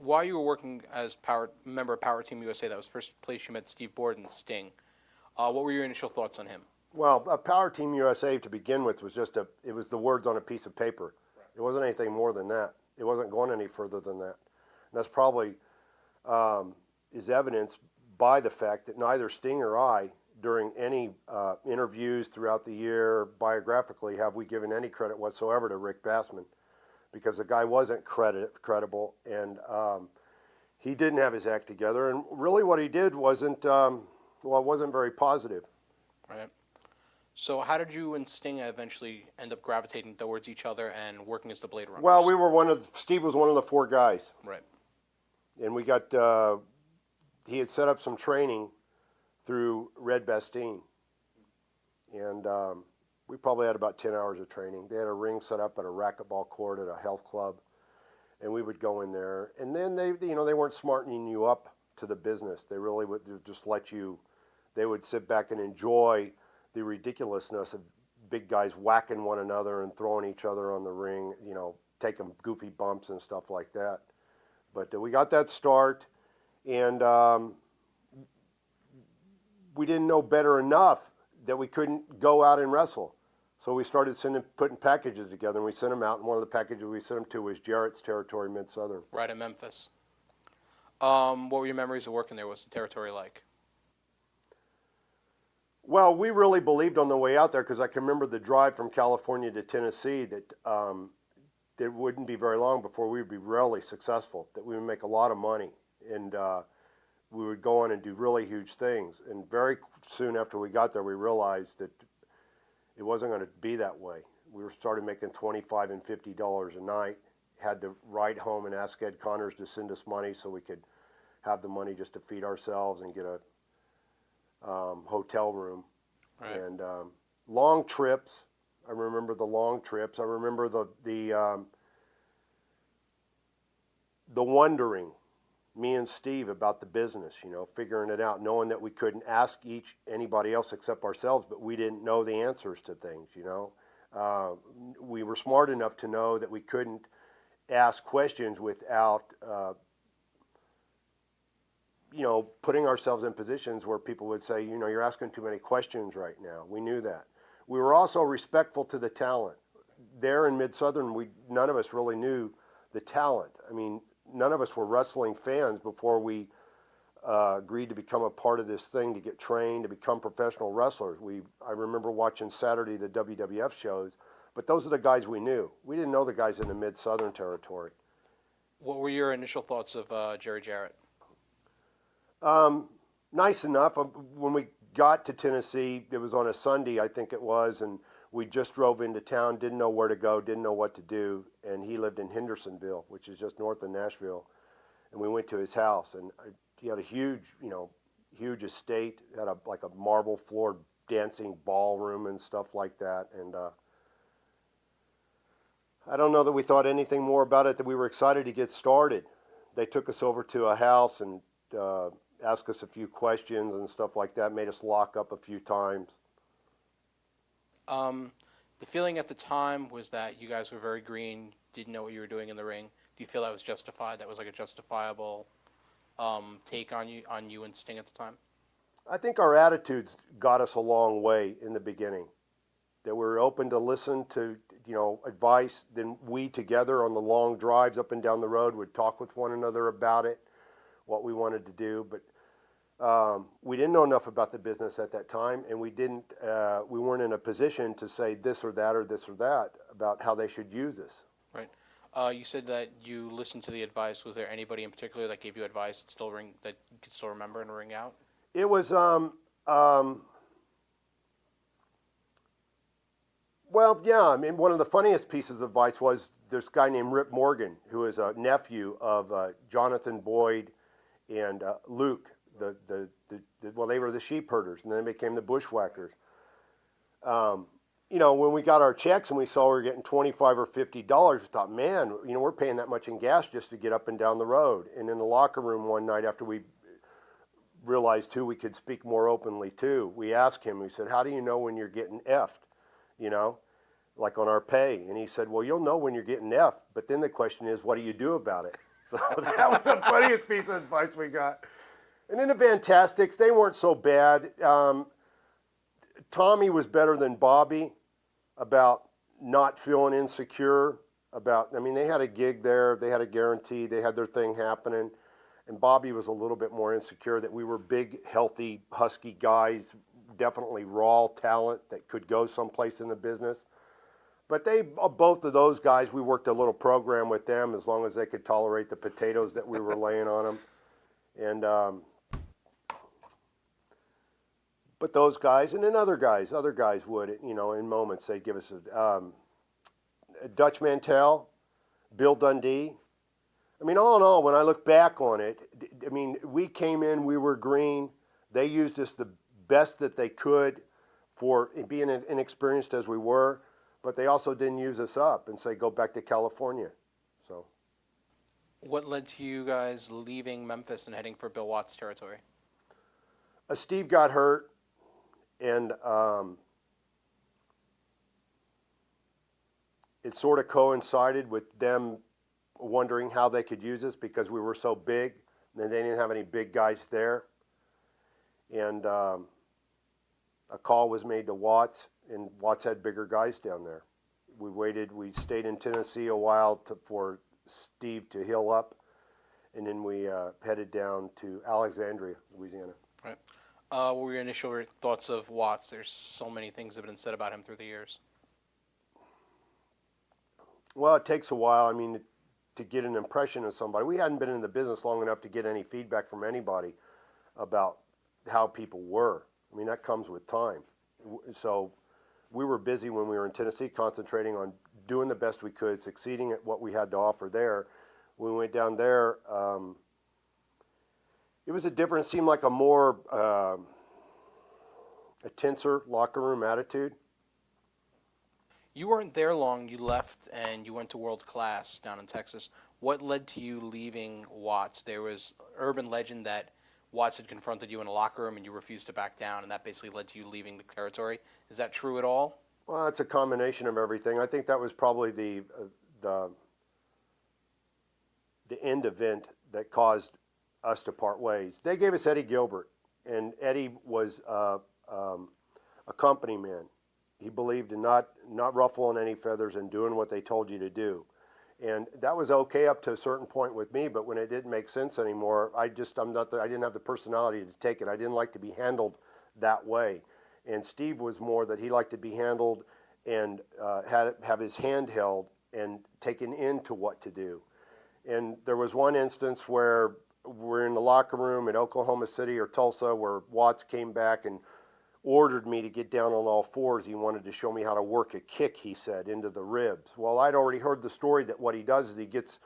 while you were working as member of Power Team USA, that was the first place you met Steve Borden, Sting. What were your initial thoughts on him? Well, Power Team USA to begin with was it was the words on a piece of paper. Right. It wasn't anything more than that. It wasn't going any further than that. And that's probably is evidenced by the fact that neither Sting or I, during any interviews throughout the year, biographically, have we given any credit whatsoever to Rick Bassman, because the guy wasn't credible, and he didn't have his act together. And really what he did wasn't very positive. Right. So how did you and Sting eventually end up gravitating towards each other and working as the Blade Runners? Well, Steve was one of the four guys. Right. And we got, he had set up some training through Red Bastien. And we probably had about 10 hours of training. They had a ring set up at a racquetball court at a health club. And we would go in there. And then they weren't smartening you up to the business. They really would just they would sit back and enjoy the ridiculousness of big guys whacking one another and throwing each other on the ring, taking goofy bumps and stuff like that. But we got that start, and we didn't know better enough that we couldn't go out and wrestle. So we started putting packages together, and we sent them out, and one of the packages we sent them to was Jarrett's territory, Mid-Southern. Right, in Memphis. What were your memories of working there? What's the territory like? Well, we really believed on the way out there, because I can remember the drive from California to Tennessee that it wouldn't be very long before we would be really successful, that we would make a lot of money, and we would go on and do really huge things. And very soon after we got there, we realized that it wasn't going to be that way. We started making $25 and $50 a night, had to write home and ask Ed Connors to send us money so we could have the money just to feed ourselves and get a hotel room. Right. And long trips. I remember the long trips. I remember the wondering, me and Steve, about the business, figuring it out, knowing that we couldn't ask anybody else except ourselves, but we didn't know the answers to things, We were smart enough to know that we couldn't ask questions without putting ourselves in positions where people would say, you're asking too many questions right now. We knew that. We were also respectful to the talent. There in Mid-Southern, none of us really knew the talent. I mean, none of us were wrestling fans before we agreed to become a part of this thing, to get trained, to become professional wrestlers. I remember watching Saturday the WWF shows, but those are the guys we knew. We didn't know the guys in the Mid-Southern territory. What were your initial thoughts of Jerry Jarrett? Nice enough. When we got to Tennessee, it was on a Sunday, I think it was, and we just drove into town, didn't know where to go, didn't know what to do, and he lived in Hendersonville, which is just north of Nashville, and we went to his house, and he had a huge estate, had like a marble floored dancing ballroom and stuff like that, and I don't know that we thought anything more about it, that we were excited to get started. They took us over to a house and asked us a few questions and stuff like that, made us lock up a few times. The feeling at the time was that you guys were very green, didn't know what you were doing in the ring. Do you feel that was justified? That was like a justifiable take on you and Sting at the time? I think our attitudes got us a long way in the beginning. That we were open to listen to advice. Then we together on the long drives up and down the road would talk with one another about it, what we wanted to do. But we didn't know enough about the business at that time, and we weren't in a position to say this or that about how they should use us. Right. You said that you listened to the advice. Was there anybody in particular that gave you advice that you could still remember and ring out? It was well, yeah. I mean, one of the funniest pieces of advice was this guy named Rip Morgan, who is a nephew of Jonathan Boyd and Luke. Well, they were the sheep herders, and then they became the bushwhackers. When we got our checks and we saw we were getting $25 or $50, we thought, man, we're paying that much in gas just to get up and down the road. And in the locker room one night, after we realized who we could speak more openly to, we asked him, we said, how do you know when you're getting effed, like on our pay? And he said, well, you'll know when you're getting effed, but then the question is, what do you do about it? So that was the funniest piece of advice we got. And then the Fantastics, they weren't so bad. Tommy was better than Bobby about not feeling insecure about, I mean, they had a gig there, they had a guarantee, they had their thing happening. And Bobby was a little bit more insecure that we were big, healthy, husky guys, definitely raw talent that could go someplace in the business. But both of those guys, we worked a little program with them as long as they could tolerate the potatoes that we were laying on them. And, but those guys, and then other guys would, you know, in moments, they'd give us Dutch Mantell, Bill Dundee. I mean, all in all, when I look back on it, I mean, we came in, we were green. They used us the best that they could for being inexperienced as we were, but they also didn't use us up and say, go back to California. So, What led to you guys leaving Memphis and heading for Bill Watts territory? Steve got hurt, and it sort of coincided with them wondering how they could use us because we were so big, and they didn't have any big guys there. And a call was made to Watts, and Watts had bigger guys down there. We stayed in Tennessee a while for Steve to heal up, and then we headed down to Alexandria, Louisiana. Right. What were your initial thoughts of Watts? There's so many things that have been said about him through the years. Well, it takes a while. I mean, to get an impression of somebody. We hadn't been in the business long enough to get any feedback from anybody about how people were. I mean, that comes with time. So we were busy when we were in Tennessee concentrating on doing the best we could, succeeding at what we had to offer there. When we went down there, it was it seemed like a more, a tenser locker room attitude. You weren't there long. You left and you went to World Class down in Texas. What led to you leaving Watts? There was urban legend that Watts had confronted you in a locker room and you refused to back down, and that basically led to you leaving the territory. Is that true at all? Well, it's a combination of everything. I think that was probably the end event that caused us to part ways. They gave us Eddie Gilbert, and Eddie was a company man. He believed in not ruffling any feathers and doing what they told you to do. And that was okay up to a certain point with me, but when it didn't make sense anymore, I didn't have the personality to take it. I didn't like to be handled that way. And Steve was more that he liked to be handled and have his hand held and taken into what to do. And there was one instance where we're in the locker room in Oklahoma City or Tulsa where Watts came back and ordered me to get down on all fours. He wanted to show me how to work a kick, he said, into the ribs. Well, I'd already heard the story that what he does is he gets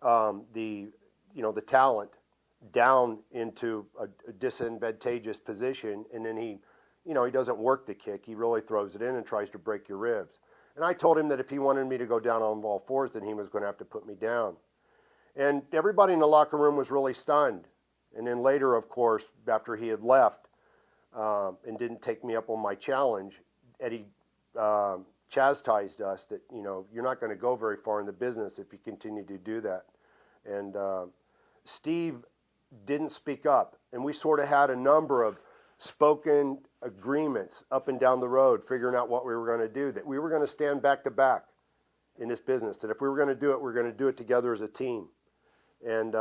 the talent down into a disadvantageous position, and then he doesn't work the kick. He really throws it in and tries to break your ribs. And I told him that if he wanted me to go down on all fours, then he was going to have to put me down. And everybody in the locker room was really stunned. And then later, of course, after he had left, and didn't take me up on my challenge, Eddie chastised us that, you're not going to go very far in the business if you continue to do that. And Steve didn't speak up. And we sort of had a number of spoken agreements up and down the road, figuring out what we were going to do, that we were going to stand back to back in this business, that if we were going to do it, we were going to do it together as a team. And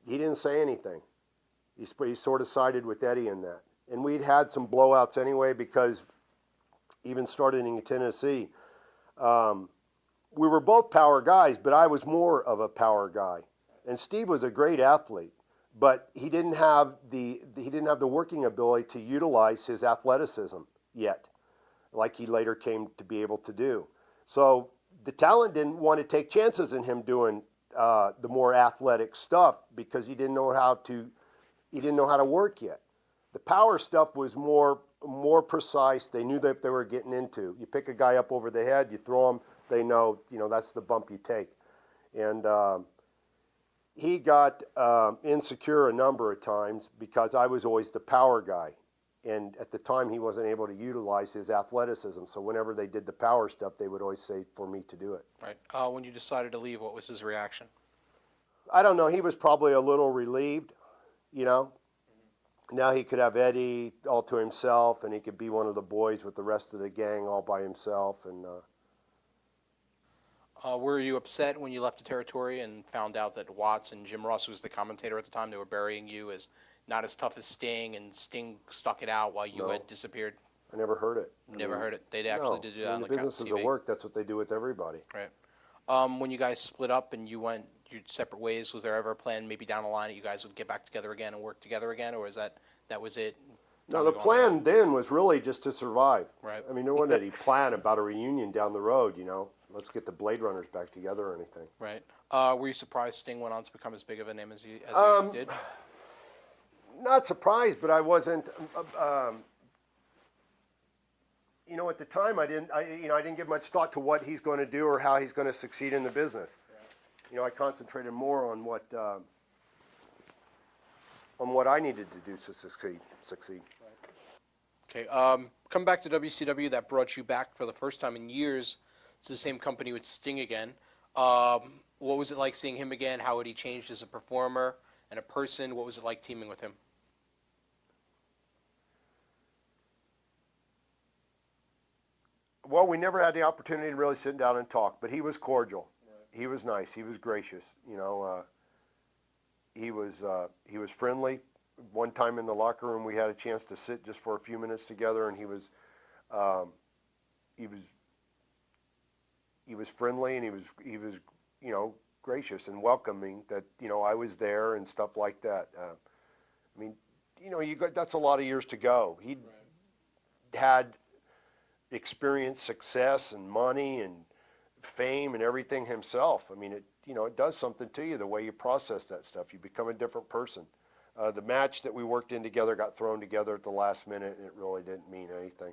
he didn't say anything. He sort of sided with Eddie in that. And we'd had some blowouts anyway because even starting in Tennessee, we were both power guys, but I was more of a power guy. And Steve was a great athlete, but he didn't have the working ability to utilize his athleticism yet, like he later came to be able to do. So the talent didn't want to take chances in him doing the more athletic stuff because he didn't know how to work yet. The power stuff was more precise. They knew that they were getting into. You pick a guy up over the head, you throw him, they know, that's the bump you take. And he got insecure a number of times because I was always the power guy. And at the time, he wasn't able to utilize his athleticism. So whenever they did the power stuff, they would always say for me to do it. Right. When you decided to leave, what was his reaction? I don't know. He was probably a little relieved, you know. Now he could have Eddie all to himself, and he could be one of the boys with the rest of the gang all by himself. And Were you upset when you left the territory and found out that Watts and Jim Ross, who was the commentator at the time, they were burying you as not as tough as Sting, and Sting stuck it out while you No. had disappeared? I never heard it. Never heard it. They No. actually did it on The the businesses TV. of work, that's what they do with everybody. Right. When you guys split up and you went your separate ways, was there ever a plan maybe down the line that you guys would get back together again and work together again, or is that was it? No, Time the to go on plan then was really just to survive. Right. I mean, there wasn't any plan about a reunion down the road, you know. Let's get the Blade Runners back together or anything. Right. Were you surprised Sting went on to become as big of a name as he did? Not surprised, but I wasn't. You know, at the time, I didn't give much thought to what he's going to do or how he's going to succeed in the business. You know, I concentrated more on what I needed to do to succeed. Okay. Come back to WCW. That brought you back for the first time in years to the same company with Sting again. What was it like seeing him again? How had he changed as a performer and a person? What was it like teaming with him? Well, we never had the opportunity to really sit down and talk, but he was cordial. Right. He was nice. He was gracious. You know, he was One time in the locker room, we had a chance to sit just for a few minutes together, and he was friendly, and he was you know, gracious and welcoming. That, you know, I was there and stuff like that. I mean, you know, that's a lot of years to go. He had experienced success and money and fame and everything himself. I mean, it does something to you, the way you process that stuff. You become a different person. The match that we worked in together got thrown together at the last minute, and it really didn't mean anything.